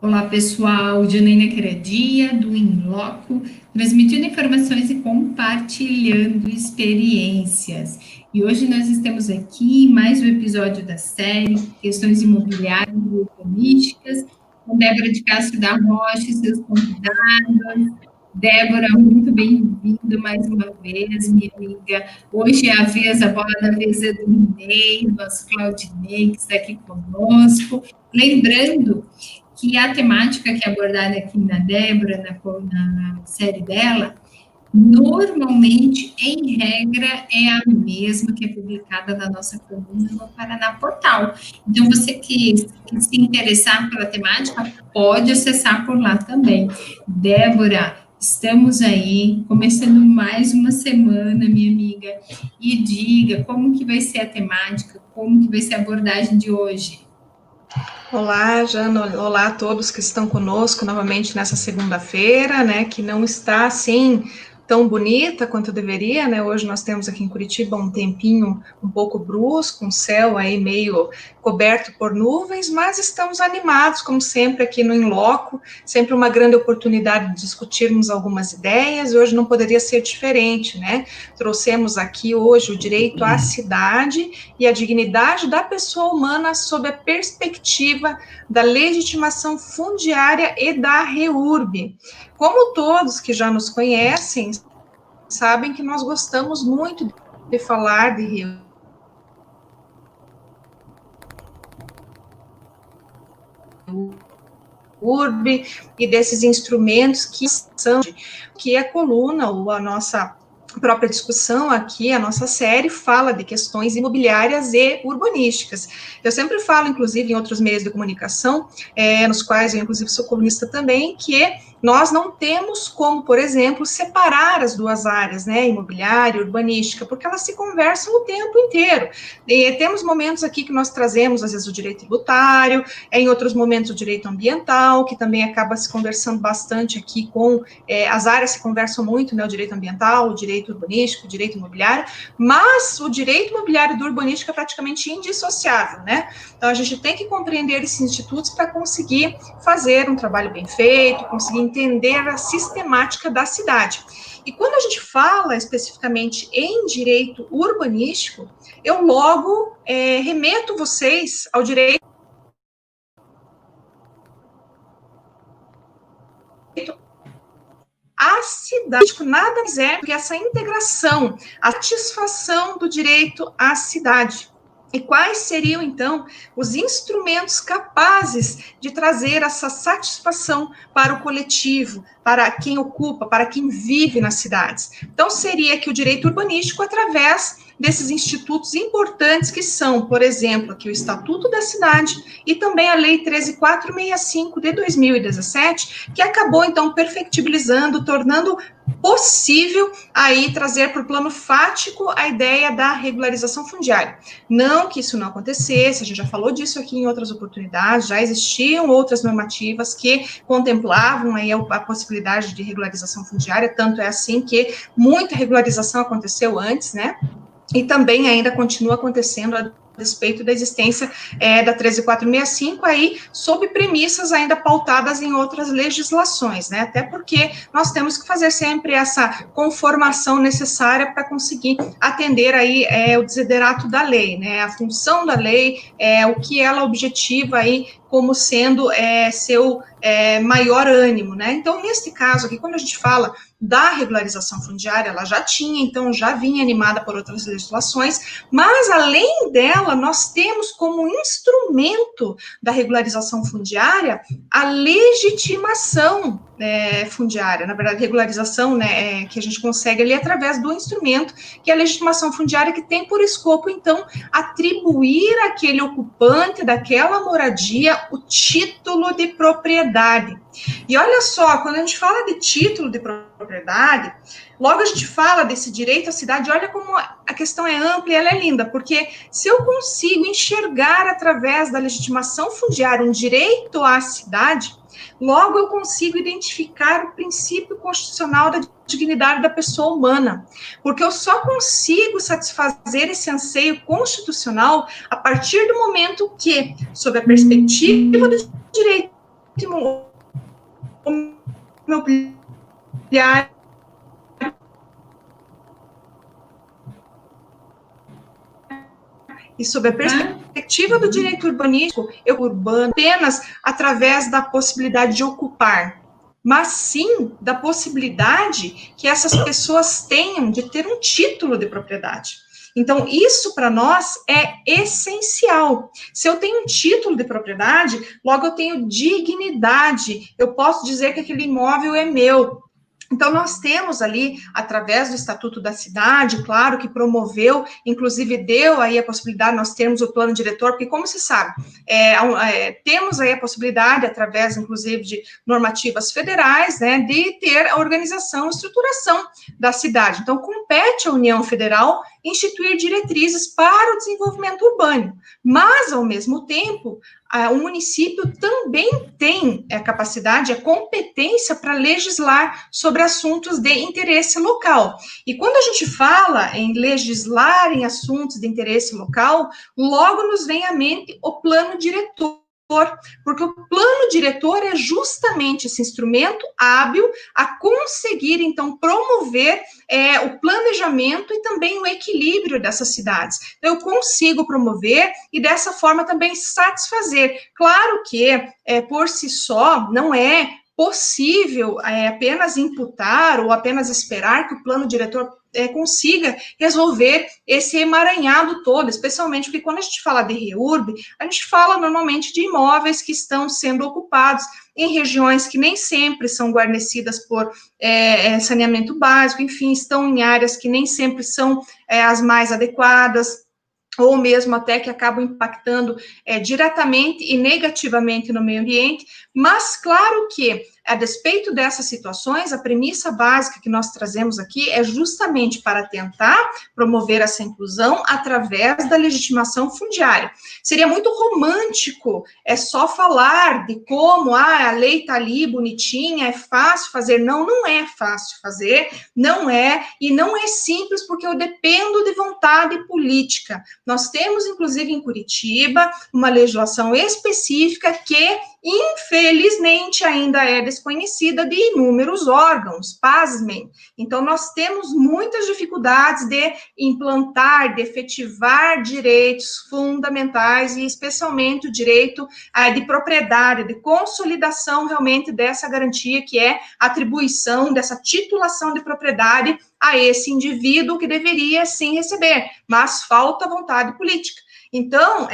Olá, pessoal. Janaína Queradia, do Inloco, transmitindo informações e compartilhando experiências. E hoje nós estamos aqui em mais um episódio da série Questões Imobiliárias e Urbanísticas, com Débora de Castro da Rocha e seus convidados. Débora, muito bem-vinda mais uma vez, minha amiga. Hoje é a bola da vez é do Ney, nosso Claudinei, que está aqui conosco. Lembrando que a temática que é abordada aqui na Débora, na série dela, normalmente, em regra, é a mesma que é publicada na nossa coluna no Paraná Portal. Então, você que se interessar pela temática, pode acessar por lá também. Débora, estamos aí, começando mais uma semana, minha amiga, e diga como que vai ser a temática, como que vai ser a abordagem de hoje. Olá, Jana, olá a todos que estão conosco novamente nessa segunda-feira, né, que não está assim tão bonita quanto deveria, né? Hoje nós temos aqui em Curitiba um tempinho um pouco brusco, um céu aí meio coberto por nuvens, mas estamos animados, como sempre, aqui no Inloco, sempre uma grande oportunidade de discutirmos algumas ideias, e hoje não poderia ser diferente, né? Trouxemos aqui hoje o direito à cidade e a dignidade da pessoa humana sob a perspectiva da legitimação fundiária e da REURB. Como todos que já nos conhecem, sabem que nós gostamos muito de falar de REURB e desses instrumentos que a coluna ou a nossa própria discussão aqui, a nossa série fala de questões imobiliárias e urbanísticas. Eu sempre falo, inclusive, em outros meios de comunicação, nos quais eu, inclusive, sou colunista também, que nós não temos como, por exemplo, separar as duas áreas, né, imobiliária e urbanística, porque elas se conversam o tempo inteiro. E temos momentos aqui que nós trazemos, às vezes, o direito tributário, em outros momentos o direito ambiental, que também acaba se conversando bastante aqui com, as áreas se conversam muito, né, o direito ambiental, o direito urbanístico, o direito imobiliário, mas o direito imobiliário e do urbanístico é praticamente indissociável, né? Então, a gente tem que compreender esses institutos para conseguir fazer um trabalho bem feito, conseguir entender a sistemática da cidade. E quando a gente fala especificamente em direito urbanístico, eu logo remeto vocês ao direito à cidade, nada mais é do que essa integração, a satisfação do direito à cidade. E quais seriam, então, os instrumentos capazes de trazer essa satisfação para o coletivo, para quem ocupa, para quem vive nas cidades? Então, seria que o direito urbanístico, através desses institutos importantes que são, por exemplo, aqui o Estatuto da Cidade e também a Lei 13.465 de 2017, que acabou, então, perfectibilizando, tornando possível aí trazer para o plano fático a ideia da regularização fundiária. Não que isso não acontecesse, a gente já falou disso aqui em outras oportunidades, já existiam outras normativas que contemplavam aí a possibilidade de regularização fundiária, tanto é assim que muita regularização aconteceu antes, né? E também ainda continua acontecendo a respeito da existência da 13.465, aí sob premissas ainda pautadas em outras legislações, né? Até porque nós temos que fazer sempre essa conformação necessária para conseguir atender aí o desiderato da lei, né? A função da lei, o que ela objetiva aí como sendo seu maior ânimo, né? Então, nesse caso aqui, quando a gente fala da regularização fundiária, ela já tinha, então já vinha animada por outras legislações, mas além dela, nós temos como instrumento da regularização fundiária a legitimação fundiária, na verdade, regularização, né, que a gente consegue ali através do instrumento, que é a legitimação fundiária, que tem por escopo, então, atribuir àquele ocupante daquela moradia o título de propriedade. E olha só, quando a gente fala de título de propriedade, logo a gente fala desse direito à cidade, olha como a questão é ampla e ela é linda, porque se eu consigo enxergar através da legitimação fundiária um direito à cidade, logo eu consigo identificar o princípio constitucional da dignidade da pessoa humana, porque eu só consigo satisfazer esse anseio constitucional a partir do momento que, sob a perspectiva do direito imobiliário e sob a perspectiva do direito urbanístico, urbano apenas através da possibilidade de ocupar, mas sim da possibilidade que essas pessoas tenham de ter um título de propriedade. Então, isso para nós é essencial. Se eu tenho um título de propriedade, logo eu tenho dignidade, eu posso dizer que aquele imóvel é meu. Então, nós temos ali, através do Estatuto da Cidade, claro, que promoveu, inclusive deu aí a possibilidade de nós termos o plano diretor, porque, como se sabe, temos aí a possibilidade, através, inclusive, de normativas federais, né, de ter a organização e estruturação da cidade. Então, compete à União Federal instituir diretrizes para o desenvolvimento urbano, mas, ao mesmo tempo, o município também tem a capacidade, a competência para legislar sobre assuntos de interesse local. E quando a gente fala em legislar em assuntos de interesse local, logo nos vem à mente o plano diretor, porque o plano diretor é justamente esse instrumento hábil a conseguir, então, promover o planejamento e também o equilíbrio dessas cidades. Então, eu consigo promover e, dessa forma, também satisfazer. Claro que, por si só, não é possível apenas imputar ou apenas esperar que o plano diretor consiga resolver esse emaranhado todo, especialmente porque quando a gente fala de REURB, a gente fala normalmente de imóveis que estão sendo ocupados em regiões que nem sempre são guarnecidas por saneamento básico, enfim, estão em áreas que nem sempre são as mais adequadas, ou mesmo até que acabam impactando diretamente e negativamente no meio ambiente, mas claro que, a despeito dessas situações, a premissa básica que nós trazemos aqui é justamente para tentar promover essa inclusão através da legitimação fundiária. Seria muito romântico só falar de como a lei está ali bonitinha, é fácil fazer. Não, não é fácil fazer, não é, e não é simples porque eu dependo de vontade política. Nós temos, inclusive, em Curitiba, uma legislação específica que, infelizmente, ainda é desconhecida de inúmeros órgãos, pasmem. Então, nós temos muitas dificuldades de implantar, de efetivar direitos fundamentais, e especialmente o direito de propriedade, de consolidação realmente dessa garantia, que é a atribuição dessa titulação de propriedade a esse indivíduo que deveria, sim, receber, mas falta vontade política. Então,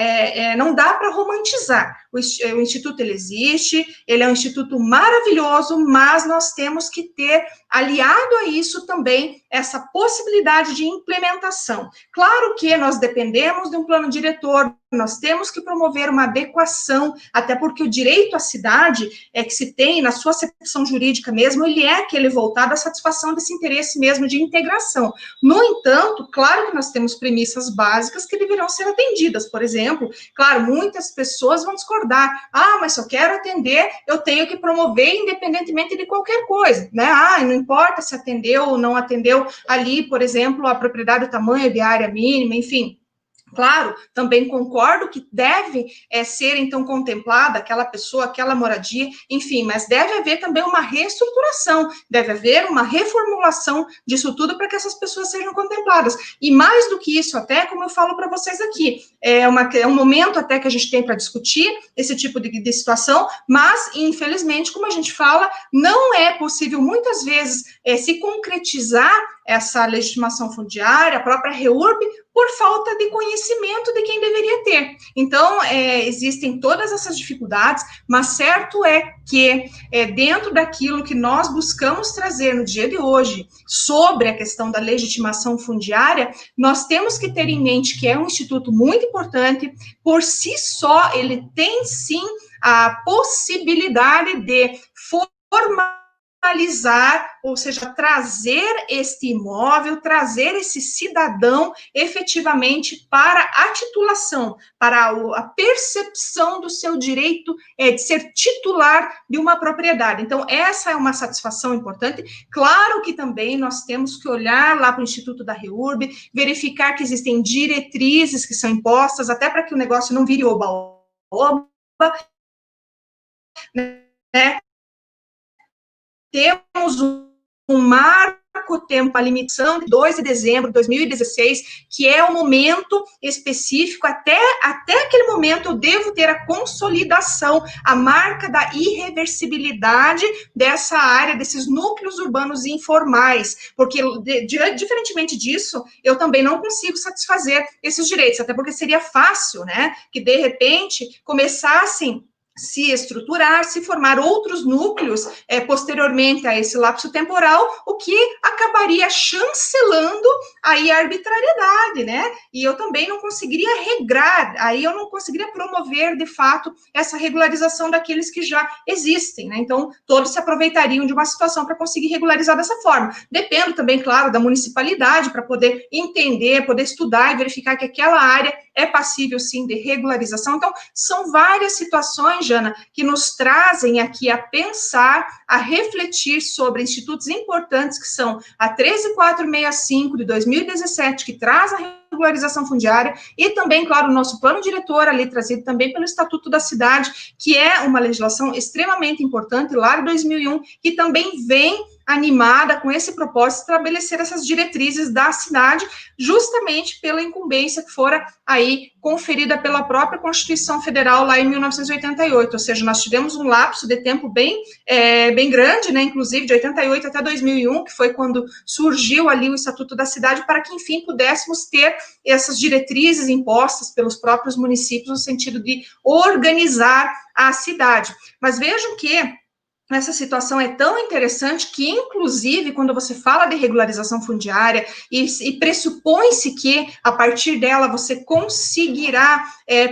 não dá para romantizar. O Instituto, ele existe, ele é um instituto maravilhoso, mas nós temos que ter, aliado a isso também, essa possibilidade de implementação. Claro que nós dependemos de um plano diretor, nós temos que promover uma adequação, até porque o direito à cidade que se tem, na sua acepção jurídica mesmo, ele é aquele voltado à satisfação desse interesse mesmo de integração. No entanto, claro que nós temos premissas básicas que deverão ser atendidas. Por exemplo, claro, muitas pessoas vão discordar. Mas se eu quero atender, eu tenho que promover independentemente de qualquer coisa, né? Não importa se atendeu ou não atendeu ali, por exemplo, a propriedade, o tamanho de área mínima, enfim. Claro, também concordo que deve ser, então, contemplada aquela pessoa, aquela moradia, enfim, mas deve haver também uma reestruturação, deve haver uma reformulação disso tudo para que essas pessoas sejam contempladas. E mais do que isso, até, como eu falo para vocês aqui, é um momento até que a gente tem para discutir esse tipo de situação, mas, infelizmente, como a gente fala, não é possível, muitas vezes, se concretizar essa legitimação fundiária, a própria REURB, por falta de conhecimento de quem deveria ter. Então, existem todas essas dificuldades, mas certo é que, dentro daquilo que nós buscamos trazer no dia de hoje, sobre a questão da legitimação fundiária, nós temos que ter em mente que é um instituto muito importante, por si só, ele tem, sim, a possibilidade de formalizar, ou seja, trazer este imóvel, trazer esse cidadão efetivamente para a titulação, para a percepção do seu direito de ser titular de uma propriedade. Então, essa é uma satisfação importante. Claro que também nós temos que olhar lá para o Instituto da REURB, verificar que existem diretrizes que são impostas, até para que o negócio não vire oba-oba, né? né? Temos um marco tempo, a limitação de 2 de dezembro de 2016, que é o momento específico, até aquele momento eu devo ter a consolidação, a marca da irreversibilidade dessa área, desses núcleos urbanos informais, porque, diferentemente disso, eu também não consigo satisfazer esses direitos, até porque seria fácil, né, que de repente começassem se estruturar, se formar outros núcleos posteriormente a esse lapso temporal, o que acabaria chancelando aí a arbitrariedade, né? E eu também não conseguiria regrar, aí eu não conseguiria promover, de fato, essa regularização daqueles que já existem, né? Então, todos se aproveitariam de uma situação para conseguir regularizar dessa forma. Depende também, claro, da municipalidade, para poder entender, poder estudar e verificar que aquela área é passível, sim, de regularização. Então, são várias situações, Jana, que nos trazem aqui a pensar, a refletir sobre institutos importantes, que são a 13465 de 2017, que traz a regularização fundiária, e também, claro, o nosso plano diretor, ali trazido também pelo Estatuto da Cidade, que é uma legislação extremamente importante, lá de 2001, que também vem animada com esse propósito de estabelecer essas diretrizes da cidade, justamente pela incumbência que fora aí conferida pela própria Constituição Federal lá em 1988, ou seja, nós tivemos um lapso de tempo bem grande, né, inclusive de 88 até 2001, que foi quando surgiu ali o Estatuto da Cidade, para que, enfim, pudéssemos ter essas diretrizes impostas pelos próprios municípios no sentido de organizar a cidade. Mas vejam que essa situação é tão interessante que, inclusive, quando você fala de regularização fundiária e pressupõe-se que, a partir dela, você conseguirá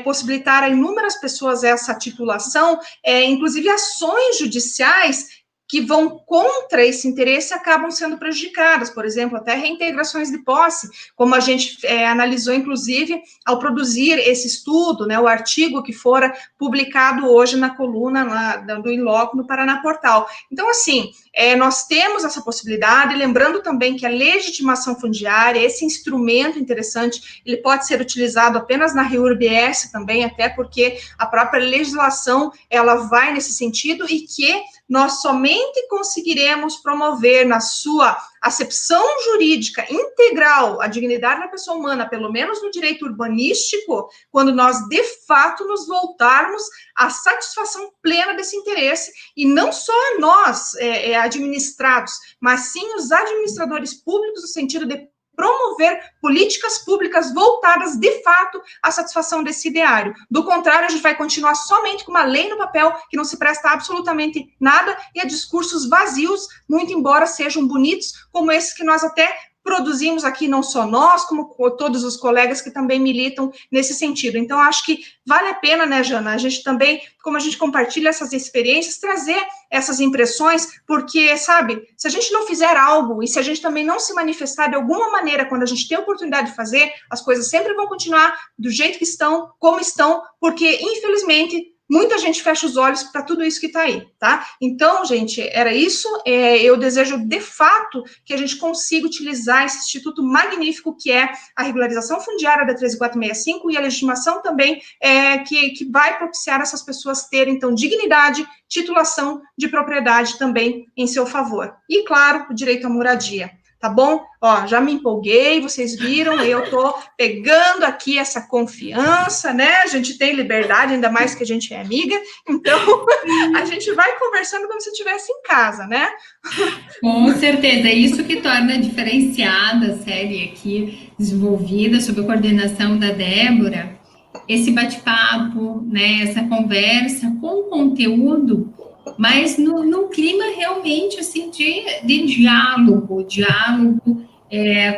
possibilitar a inúmeras pessoas essa titulação, inclusive ações judiciais que vão contra esse interesse acabam sendo prejudicadas, por exemplo, até reintegrações de posse, como a gente analisou, inclusive, ao produzir esse estudo, né, o artigo que fora publicado hoje na coluna do Inloco no Paraná Portal. Então, assim, nós temos essa possibilidade, lembrando também que a legitimação fundiária, esse instrumento interessante, ele pode ser utilizado apenas na REURB-S também, até porque a própria legislação, ela vai nesse sentido, e que nós somente conseguiremos promover na sua acepção jurídica integral a dignidade da pessoa humana, pelo menos no direito urbanístico, quando nós, de fato, nos voltarmos à satisfação plena desse interesse, e não só nós, administrados, mas sim os administradores públicos, no sentido de promover políticas públicas voltadas, de fato, à satisfação desse ideário. Do contrário, a gente vai continuar somente com uma lei no papel que não se presta a absolutamente nada e a discursos vazios, muito embora sejam bonitos, como esses que nós até produzimos aqui, não só nós, como todos os colegas que também militam nesse sentido. Então, acho que vale a pena, né, Jana, a gente também, como a gente compartilha essas experiências, trazer essas impressões, porque, sabe, se a gente não fizer algo e se a gente também não se manifestar de alguma maneira quando a gente tem a oportunidade de fazer, as coisas sempre vão continuar do jeito que estão, como estão, porque, infelizmente, muita gente fecha os olhos para tudo isso que está aí, tá? Então, gente, era isso. Eu desejo, de fato, que a gente consiga utilizar esse instituto magnífico que é a regularização fundiária da 13465 e a legitimação também que vai propiciar essas pessoas terem, então, dignidade, titulação de propriedade também em seu favor. E, claro, o direito à moradia. Tá bom? Ó, já me empolguei, vocês viram, eu tô pegando aqui essa confiança, né? A gente tem liberdade, ainda mais que a gente é amiga, então a gente vai conversando como se estivesse em casa, né? Com certeza, é isso que torna a diferenciada a série aqui, desenvolvida sob a coordenação da Débora, esse bate-papo, né, essa conversa com conteúdo, mas num clima realmente assim de diálogo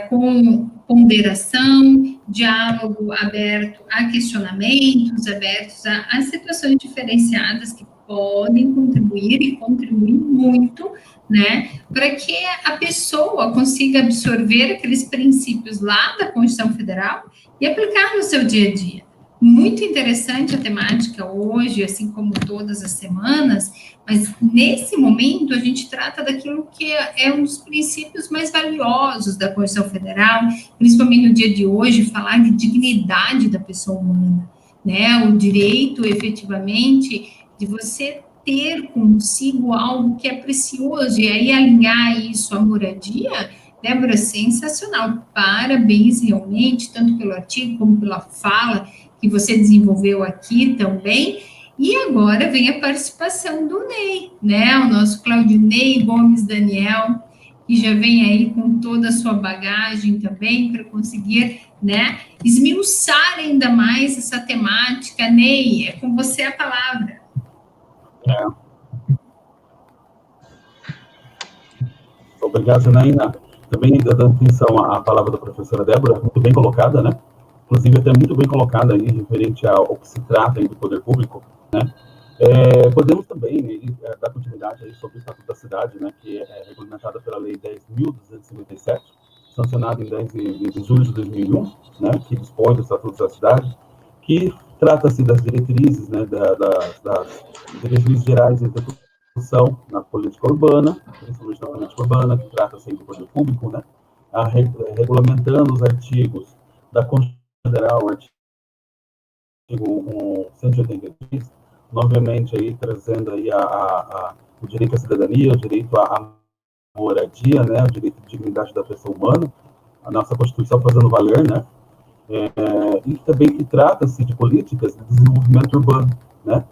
com ponderação, diálogo aberto a questionamentos, abertos a situações diferenciadas que podem contribuir e contribuem muito, né, para que a pessoa consiga absorver aqueles princípios lá da Constituição Federal e aplicar no seu dia a dia. Muito interessante a temática hoje, assim como todas as semanas, mas nesse momento a gente trata daquilo que é um dos princípios mais valiosos da Constituição Federal, principalmente no dia de hoje, falar de dignidade da pessoa humana, né? O direito, efetivamente, de você ter consigo algo que é precioso, e aí alinhar isso à moradia, Débora, sensacional, parabéns realmente, tanto pelo artigo como pela fala que você desenvolveu aqui também. E agora vem a participação do Ney, né? O nosso Claudinei Gomes Daniel, que já vem aí com toda a sua bagagem também para conseguir, né, esmiuçar ainda mais essa temática. Ney, é com você a palavra. Obrigado, Janaína. Também dando atenção à palavra da professora Débora, muito bem colocada, né? Inclusive até muito bem colocada aí, referente ao que se trata aí do poder público, né? Podemos também, né, dar continuidade aí sobre o Estatuto da Cidade, né, que é regulamentada pela Lei 10.257, sancionada em 10 de julho de 2001, né, que dispõe do Estatuto da Cidade, que trata-se das diretrizes, né, das diretrizes gerais de execução na política urbana, principalmente na política urbana, que trata-se do poder público, né, regulamentando os artigos da Constituição Federal, o artigo 183, novamente aí trazendo aí o direito à cidadania, o direito à moradia, né, o direito à dignidade da pessoa humana, a nossa Constituição fazendo valer, né, e também que trata-se de políticas de desenvolvimento urbano, né,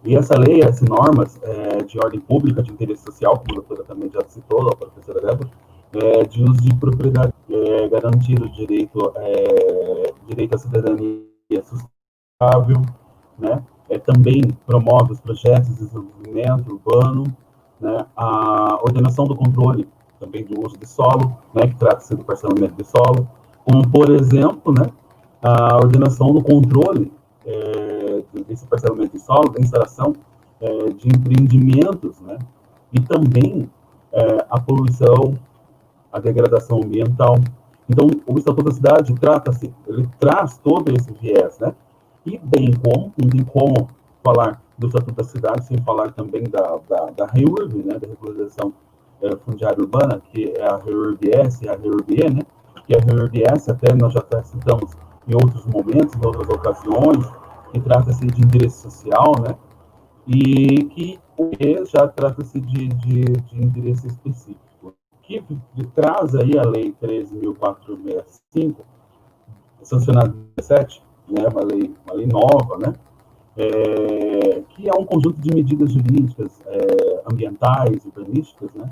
e essa lei, essas normas de ordem pública, de interesse social, como a doutora também já citou, a professora Débora, de uso de propriedade, garantir o direito à cidadania sustentável, né? Também promove os projetos de desenvolvimento urbano, né? A ordenação do controle também do uso de solo, né? Que trata-se do parcelamento de solo, como, por exemplo, né? A ordenação do controle desse parcelamento de solo, da instalação de empreendimentos, né? E também a poluição, a degradação ambiental. Então, o Estatuto da Cidade ele traz todo esse viés, né? E bem como, não tem como falar do Estatuto da Cidade sem falar também da REURB, né, da Regularização Fundiária Urbana, que é a REURB-S e a REURB-E, né, que a REURB-S, até nós já citamos em outros momentos, em outras ocasiões, que trata-se de interesse social, né, e que o E já trata-se de interesse específico, que traz aí a Lei 13.465, sancionada em 2017, né, uma lei nova, né, que é um conjunto de medidas jurídicas, ambientais, urbanísticas, né,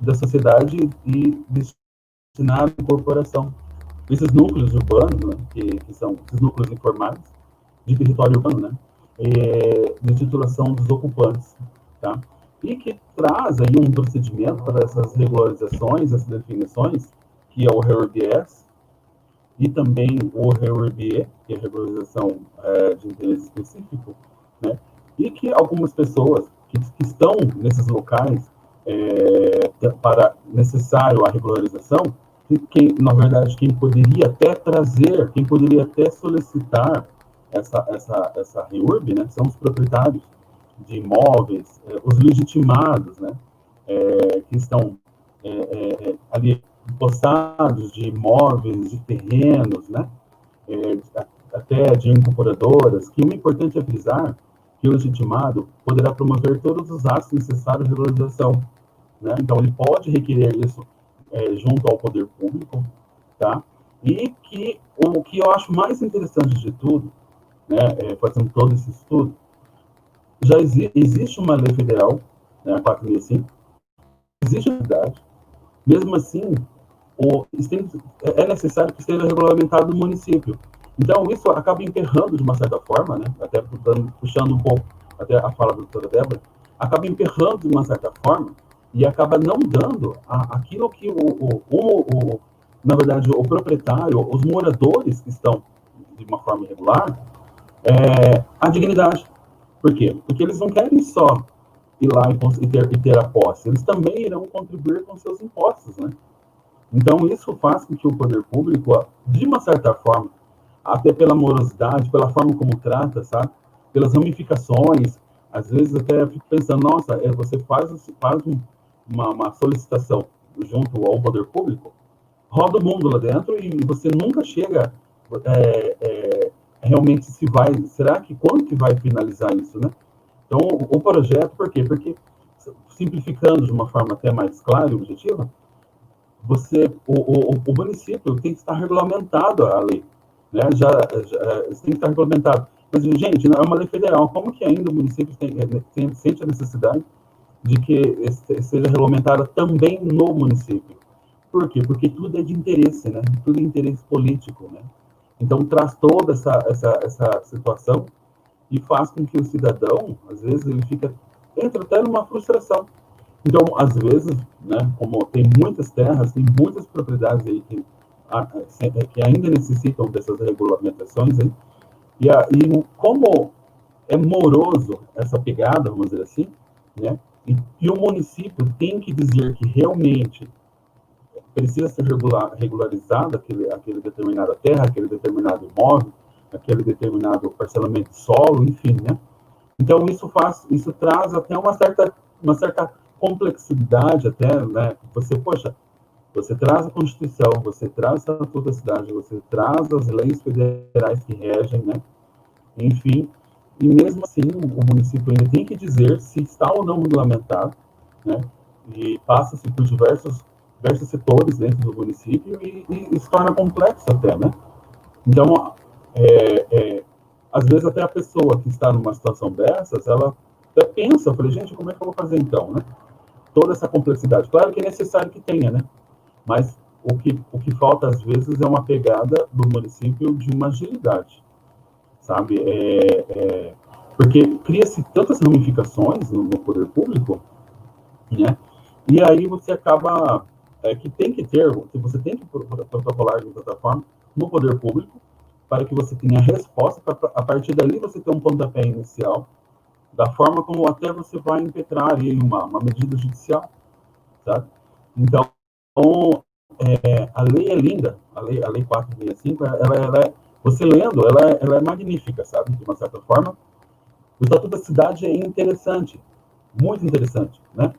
da sociedade e destinado à incorporação desses núcleos urbanos, né, que são esses núcleos informais de território urbano, né, de titulação dos ocupantes, tá? E que traz aí um procedimento para essas regularizações, essas definições, que é o REURB-S, e também o REURB-E, que é a regularização de interesse específico, né? E que algumas pessoas que estão nesses locais para necessário a regularização, na verdade, quem poderia até trazer, quem poderia até solicitar essa REURB, né, são os proprietários de imóveis, os legitimados, né, que estão ali possados de imóveis, de terrenos, né, até de incorporadoras, que o importante é frisar que o legitimado poderá promover todos os atos necessários à regularização, né? Então, ele pode requerer isso junto ao poder público, tá? E que o que eu acho mais interessante de tudo, né, fazendo todo esse estudo, já existe uma lei federal, né, a 465, existe a cidade, mesmo assim, é necessário que esteja regulamentado no município. Então, isso acaba emperrando de uma certa forma, né, até puxando um pouco até a fala da doutora Débora, acaba emperrando de uma certa forma e acaba não dando aquilo que na verdade, o proprietário, os moradores que estão de uma forma irregular, a dignidade. Por quê? Porque eles não querem só ir lá e ter a posse, eles também irão contribuir com seus impostos, né? Então, isso faz com que o poder público, de uma certa forma, até pela morosidade, pela forma como trata, sabe? Pelas ramificações, às vezes até eu fico pensando, nossa, você faz uma solicitação junto ao poder público, roda o mundo lá dentro e você nunca chega realmente será que quando que vai finalizar isso, né? Então, o projeto, por quê? Porque, simplificando de uma forma até mais clara e objetiva, o município tem que estar regulamentado a lei, né? Tem que estar regulamentado. Mas, gente, não é uma lei federal. Como que ainda o município sente a necessidade de que seja regulamentada também no município? Por quê? Porque tudo é de interesse, né? Tudo é interesse político, né? Então, traz toda essa situação e faz com que o cidadão, às vezes, entra até numa frustração. Então, às vezes, né, como tem muitas terras, tem muitas propriedades aí que ainda necessitam dessas regulamentações, aí, e como é moroso essa pegada, vamos dizer assim, né, e o município tem que dizer que realmente precisa ser regularizado aquele determinada terra, aquele determinado imóvel, aquele determinado parcelamento de solo, enfim, né? Então isso traz até uma certa complexidade até, né? Você traz a Constituição, você traz a Estatuto da Cidade, você traz as leis federais que regem, né? Enfim, e mesmo assim o município ainda tem que dizer se está ou não regulamentado, né? E passa-se por diversos setores dentro do município e se torna complexo até, né? Então, às vezes até a pessoa que está numa situação dessas, ela até pensa, eu falei, gente, como é que eu vou fazer então, né? Toda essa complexidade. Claro que é necessário que tenha, né? Mas o que falta às vezes é uma pegada do município de uma agilidade, sabe? Porque cria-se tantas ramificações no poder público, né? E aí você acaba que você tem que protocolar de certa forma no poder público para que você tenha resposta, para a partir dali você ter um pontapé inicial da forma como até você vai impetrar aí uma medida judicial, sabe? Então, a lei é linda, a lei 465, você lendo, ela é magnífica, sabe? De uma certa forma. O Estatuto da Cidade é interessante, muito interessante, né?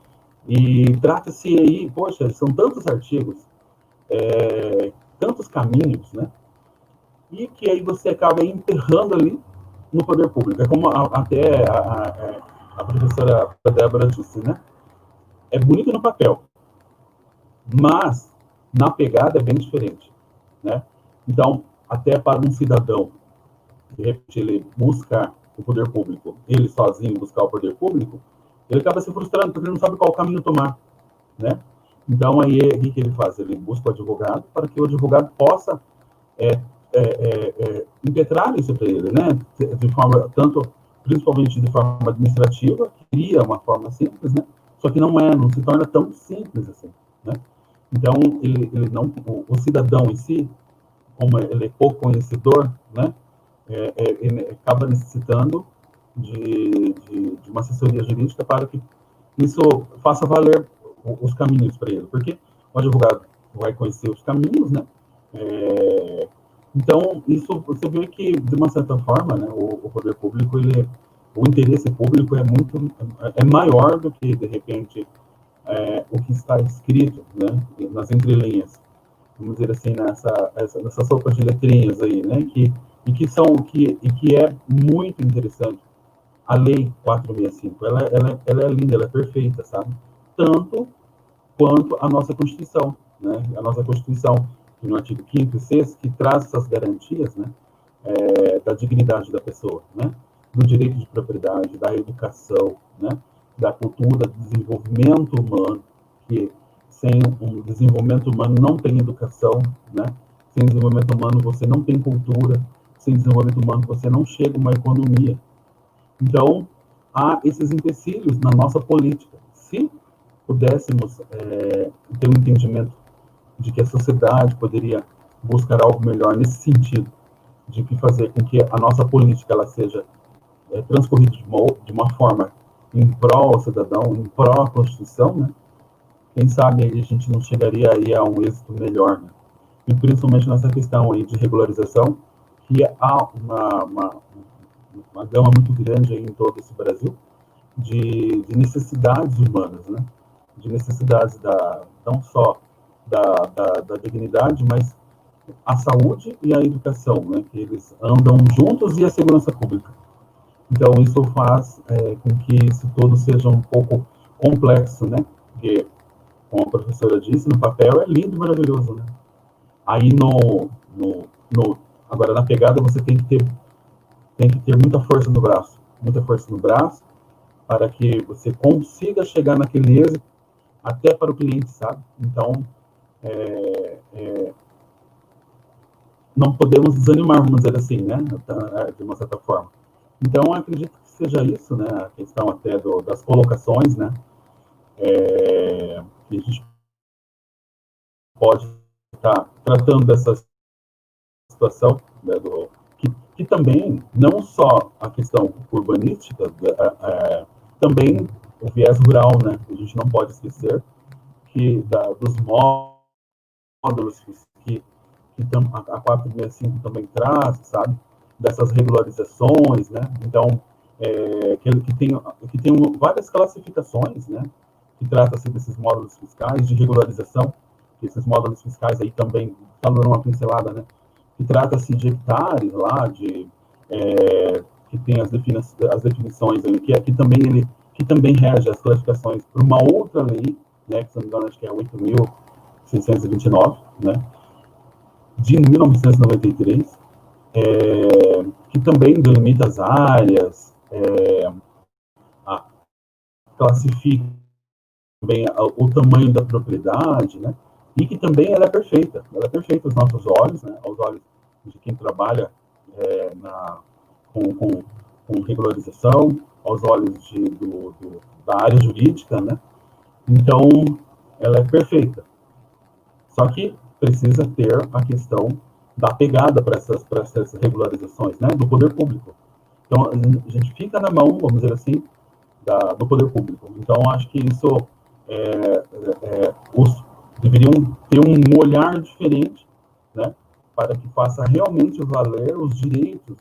E trata-se aí, poxa, são tantos artigos, tantos caminhos, né? E que aí você acaba enterrando ali no poder público. É como até a professora Débora disse, né? É bonito no papel, mas na pegada é bem diferente, né? Então, até para um cidadão, de repente, ele buscar o poder público, ele sozinho buscar o poder público, ele acaba se frustrando, porque ele não sabe qual caminho tomar, né? Então, aí, o que ele faz? Ele busca o advogado para que o advogado possa impetrar isso para ele, né? De forma, principalmente de forma administrativa, cria uma forma simples, né? Só que não se torna tão simples assim, né? Então, ele não, o cidadão em si, como ele é pouco conhecedor, né? Ele acaba necessitando de uma assessoria jurídica para que isso faça valer os caminhos para ele, porque o advogado vai conhecer os caminhos, né? Então, isso você vê que, de uma certa forma, né, o poder público, o interesse público é maior do que, de repente, o que está escrito, né, nas entrelinhas, vamos dizer assim, nessa sopa de letrinhas aí, né, que é muito interessante. A Lei 465, ela é linda, ela é perfeita, sabe? Tanto quanto a nossa Constituição, né? A nossa Constituição, no artigo 5º e 6º, que traz essas garantias, né, da dignidade da pessoa, né? Do direito de propriedade, da educação, né? Da cultura, do desenvolvimento humano, que sem um desenvolvimento humano não tem educação, né? Sem desenvolvimento humano você não tem cultura, sem desenvolvimento humano você não chega a uma economia. Então, há esses empecilhos na nossa política. Se pudéssemos ter um entendimento de que a sociedade poderia buscar algo melhor nesse sentido, de que fazer com que a nossa política ela seja transcorrida de uma forma em prol ao cidadão, em prol à Constituição, né? Quem sabe aí a gente não chegaria aí a um êxito melhor, né? E principalmente nessa questão aí de regularização, que há uma gama muito grande aí em todo esse Brasil de necessidades humanas, né? De necessidades não só da dignidade, mas a saúde e a educação, né? Que eles andam juntos, e a segurança pública. Então, isso faz com que isso todo seja um pouco complexo, né? Porque, como a professora disse, no papel é lindo e maravilhoso, né? Aí, agora, na pegada, você tem que ter muita força no braço, para que você consiga chegar naquele êxito até para o cliente, sabe? Então, não podemos desanimar, vamos dizer assim, né? De uma certa forma. Então, acredito que seja isso, né? A questão até das colocações, né? Que a gente pode estar tratando dessa situação, né? Que também, não só a questão urbanística, também o viés rural, né? A gente não pode esquecer que dos módulos que a 465 também traz, sabe? Dessas regularizações, né? Então, que tem várias classificações, né? Que trata-se desses módulos fiscais de regularização, que esses módulos fiscais aí também, falando uma pincelada, né? Que trata-se de hectares lá, que tem as definições ali, que também rege as classificações por uma outra lei, né? Que se não me engano, acho que é 8.629, né? De 1993, que também delimita as áreas, classifica também o tamanho da propriedade, né? E que também ela é perfeita aos nossos olhos, né? Aos olhos de quem trabalha com regularização, aos olhos da área jurídica, né? Então, ela é perfeita. Só que precisa ter a questão da pegada para essas regularizações, né, do poder público. Então, a gente fica na mão, vamos dizer assim, do poder público. Então, acho que isso deveriam ter um olhar diferente, né, para que faça realmente valer os direitos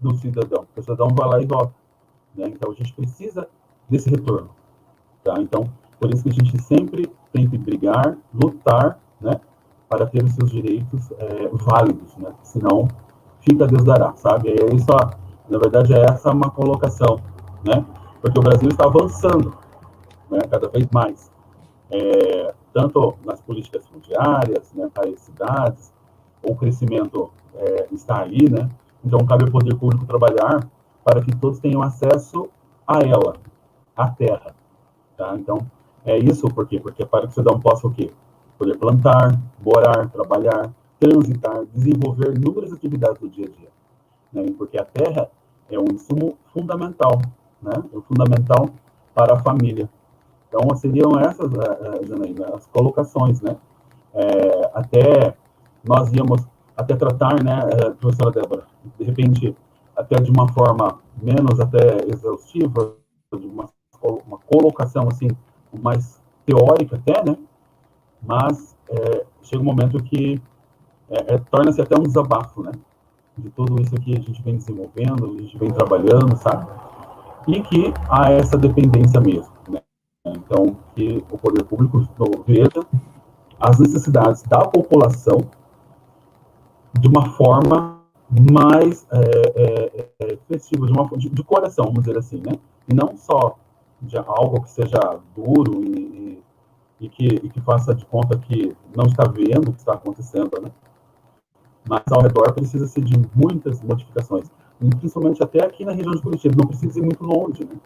do cidadão. O cidadão vai lá e vota, né? Então, a gente precisa desse retorno. Tá? Então, por isso que a gente sempre tem que brigar, lutar, né, para ter os seus direitos válidos, né? Senão, fica Deus dará, sabe? Na verdade, essa uma colocação, né? Porque o Brasil está avançando, né, cada vez mais, tanto nas políticas fundiárias, né, para as cidades, o crescimento está aí, né? Então, cabe ao poder público trabalhar para que todos tenham acesso a ela, à terra. Tá? Então, é isso, por quê? Porque para que o cidadão possa o quê? Poder plantar, morar, trabalhar, transitar, desenvolver inúmeras atividades do dia a dia. Né? Porque a terra é um insumo fundamental, né? É fundamental para a família. Então, seriam essas, Janaína, as colocações, né? Até nós íamos até tratar, né, professora Débora, de repente, até de uma forma menos até exaustiva, de uma colocação assim mais teórica até, né? Mas chega um momento que torna-se até um desabafo, né? De tudo isso que a gente vem desenvolvendo, a gente vem trabalhando, sabe? E que há essa dependência mesmo, né? Então, que o poder público veja as necessidades da população de uma forma mais festiva, de coração, vamos dizer assim, né? E não só de algo que seja duro e que faça de conta que não está vendo o que está acontecendo, né? Mas ao redor precisa-se de muitas modificações, e principalmente até aqui na região de Curitiba, não precisa ir muito longe, né?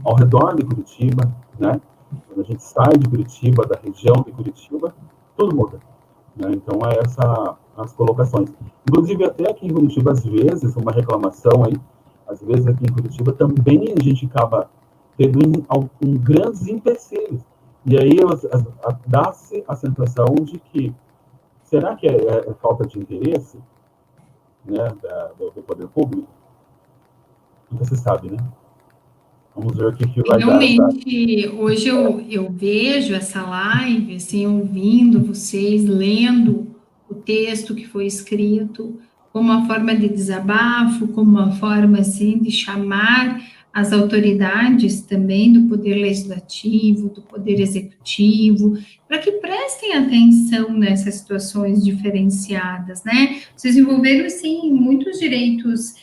Ao redor de Curitiba, né? Quando a gente sai de Curitiba, da região de Curitiba, tudo muda, né? Então, as colocações. Inclusive, até aqui em Curitiba, às vezes, uma reclamação aí, às vezes aqui em Curitiba também a gente acaba tendo grandes empecilhos. E aí dá-se a sensação de que, será que é falta de interesse, né, do poder público? Você sabe, né? Vamos ver o que vai dar. Realmente, hoje eu vejo essa live, assim, ouvindo vocês, lendo o texto que foi escrito, como uma forma de desabafo, como uma forma, assim, de chamar as autoridades também do Poder Legislativo, do Poder Executivo, para que prestem atenção nessas situações diferenciadas, né? Vocês envolveram, sim, muitos direitos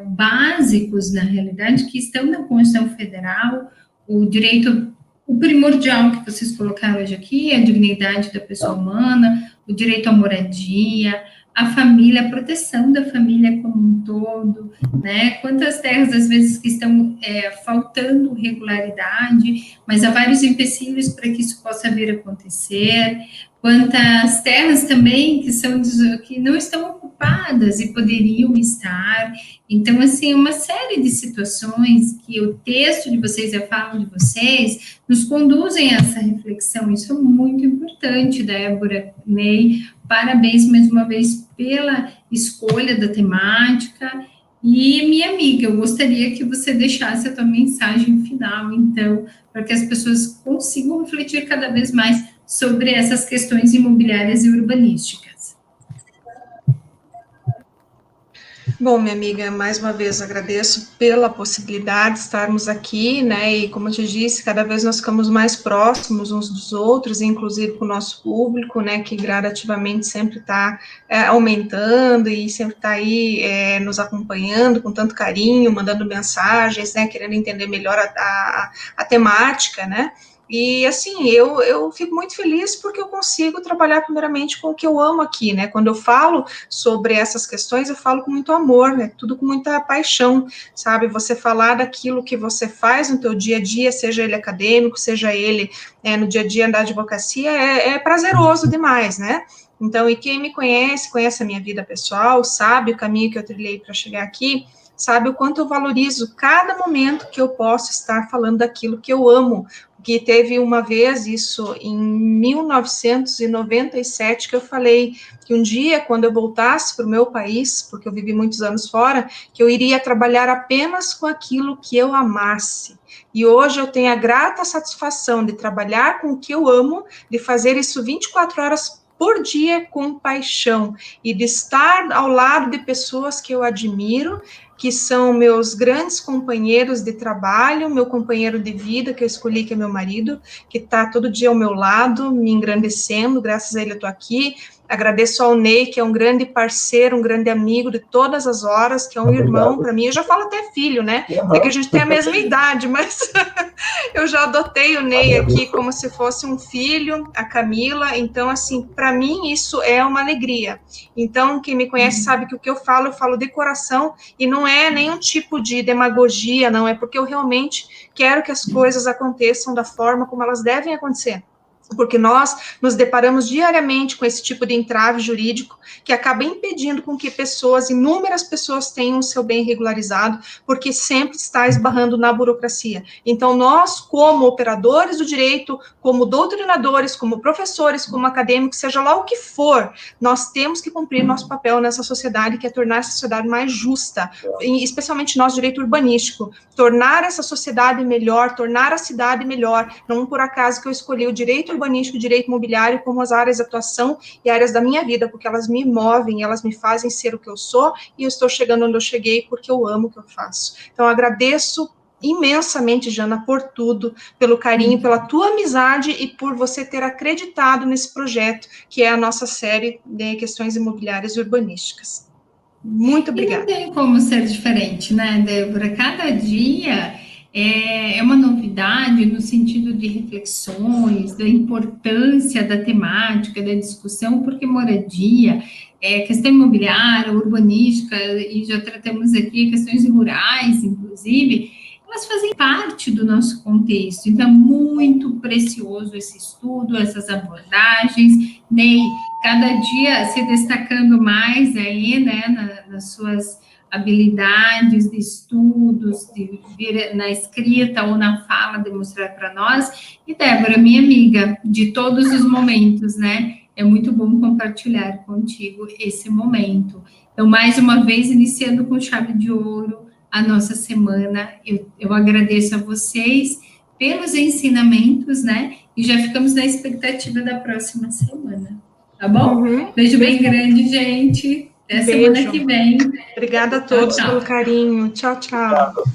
básicos, na realidade, que estão na Constituição Federal, o direito, o primordial que vocês colocaram hoje aqui, a dignidade da pessoa humana, o direito à moradia, a família, a proteção da família como um todo, né? Quantas terras, às vezes, que estão faltando regularidade, mas há vários empecilhos para que isso possa vir a acontecer. Quantas terras também que não estão ocupadas e poderiam estar. Então, assim, uma série de situações que o texto de vocês e a fala de vocês nos conduzem a essa reflexão. Isso é muito importante, Débora, Ney. Parabéns mais uma vez pela escolha da temática. E, minha amiga, eu gostaria que você deixasse a tua mensagem final, então, para que as pessoas consigam refletir cada vez mais sobre essas questões imobiliárias e urbanísticas. Bom, minha amiga, mais uma vez agradeço pela possibilidade de estarmos aqui, né, e como eu te disse, cada vez nós ficamos mais próximos uns dos outros, inclusive com o nosso público, né, que gradativamente sempre está aumentando e sempre está aí nos acompanhando com tanto carinho, mandando mensagens, né, querendo entender melhor a temática, né. E, assim, eu fico muito feliz porque eu consigo trabalhar primeiramente com o que eu amo aqui, né, quando eu falo sobre essas questões, eu falo com muito amor, né, tudo com muita paixão, sabe, você falar daquilo que você faz no teu dia a dia, seja ele acadêmico, seja ele no dia a dia da advocacia, é prazeroso demais, né. Então, e quem me conhece, conhece a minha vida pessoal, sabe o caminho que eu trilhei para chegar aqui, sabe o quanto eu valorizo cada momento que eu posso estar falando daquilo que eu amo, que teve uma vez, isso em 1997, que eu falei que um dia, quando eu voltasse para o meu país, porque eu vivi muitos anos fora, que eu iria trabalhar apenas com aquilo que eu amasse. E hoje eu tenho a grata satisfação de trabalhar com o que eu amo, de fazer isso 24 horas por dia com paixão, e de estar ao lado de pessoas que eu admiro, que são meus grandes companheiros de trabalho, meu companheiro de vida, que eu escolhi, que é meu marido, que está todo dia ao meu lado, me engrandecendo, graças a ele eu estou aqui. Agradeço ao Ney, que é um grande parceiro, um grande amigo de todas as horas, que é um irmão para mim, eu já falo até filho, né, é que a gente tem a mesma idade, mas eu já adotei o Ney aqui como se fosse um filho, a Camila, então, assim, para mim isso é uma alegria. Então, quem me conhece sabe que o que eu falo de coração, e não é nenhum tipo de demagogia, não, é porque eu realmente quero que as coisas aconteçam da forma como elas devem acontecer. Porque nós nos deparamos diariamente com esse tipo de entrave jurídico que acaba impedindo com que inúmeras pessoas tenham o seu bem regularizado, porque sempre está esbarrando na burocracia. Então, nós, como operadores do direito, como doutrinadores, como professores, como acadêmicos, seja lá o que for, nós temos que cumprir nosso papel nessa sociedade, que é tornar essa sociedade mais justa, especialmente nós, direito urbanístico, tornar essa sociedade melhor, tornar a cidade melhor. Não por acaso que eu escolhi o direito urbanístico e direito imobiliário como as áreas de atuação e áreas da minha vida, porque elas me movem, elas me fazem ser o que eu sou, e eu estou chegando onde eu cheguei porque eu amo o que eu faço. Então, eu agradeço imensamente, Jana, por tudo, pelo carinho, pela tua amizade e por você ter acreditado nesse projeto, que é a nossa série de questões imobiliárias e urbanísticas. Muito obrigada. E não tem como ser diferente, né, Débora? Cada dia é uma novidade no sentido de reflexões, da importância da temática, da discussão, porque moradia, questão imobiliária, urbanística, e já tratamos aqui questões rurais, inclusive, elas fazem parte do nosso contexto. Então, é muito precioso esse estudo, essas abordagens, Ney, cada dia se destacando mais aí, né, nas suas habilidades de estudos, de vir na escrita ou na fala, demonstrar para nós. E Débora, minha amiga, de todos os momentos, né? É muito bom compartilhar contigo esse momento. Então, mais uma vez, iniciando com chave de ouro a nossa semana, eu agradeço a vocês pelos ensinamentos, né? E já ficamos na expectativa da próxima semana. Tá bom? Beijo bem grande, gente. Até semana que vem. Obrigada a todos pelo carinho. Tchau, tchau.